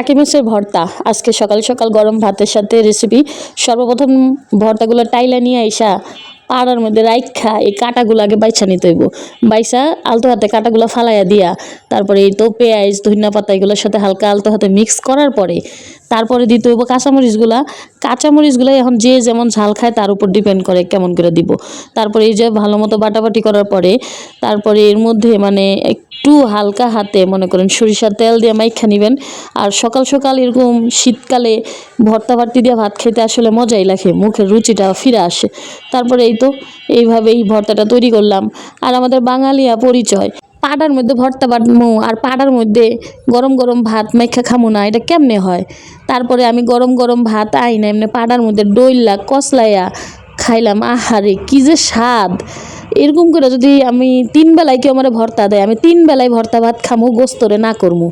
টাকি মাছের ভর্তা আজকে সকাল সকাল গরম ভাতের সাথে রেসিপি। সর্বপ্রথম ভর্তাগুলো টাইলা নিয়ে আইসা পাড়ার মধ্যে রাইখা এই কাঁটাগুলো আগে বাইছা নিতে হইব। বাইসা আলতো হাতে কাঁটাগুলো ফালাইয়া দিয়া তারপরে এই তো পেঁয়াজ ধনিয়া পাতা এগুলোর সাথে হালকা আলতো হাতে মিক্স করার পরে তারপরে দিতে হইব কাঁচামরিচগুলা। কাঁচামরিচগুলো এখন যে যেমন ঝাল খায় তার উপর ডিপেন্ড করে কেমন করে দিব। তারপরে এই যে ভালো মতো বাটাবাটি করার পরে তারপরে এর মধ্যে মানে একটু হালকা হাতে মনে করেন সরিষার তেল দিয়ে মাইখা নেবেন। আর সকাল সকাল এরকম শীতকালে ভর্তা বাটি দিয়ে ভাত খেতে আসলে মজাই লাগে, মুখের রুচিটা ফিরে আসে। তারপরে এই তো এইভাবেই ভর্তাটা তৈরি করলাম। আর আমাদের বাঙালিয়া পরিচয় পাড়ার মধ্যে ভর্তা বাটমু আর পাড়ার মধ্যে গরম গরম ভাত মাইখা খামু না, এটা কেমনে হয়? তারপরে আমি গরম গরম ভাত আইনা এমনি পাড়ার মধ্যে ডইলা কসলাইয়া খাইলাম। আহারে কি যে স্বাদ! এরকম করে যদি আমি 3 বেলায় কেউ আমার ভর্তা দেয়, আমি 3 বেলায় ভর্তা ভাত খামু, গোস্তরে না করমু।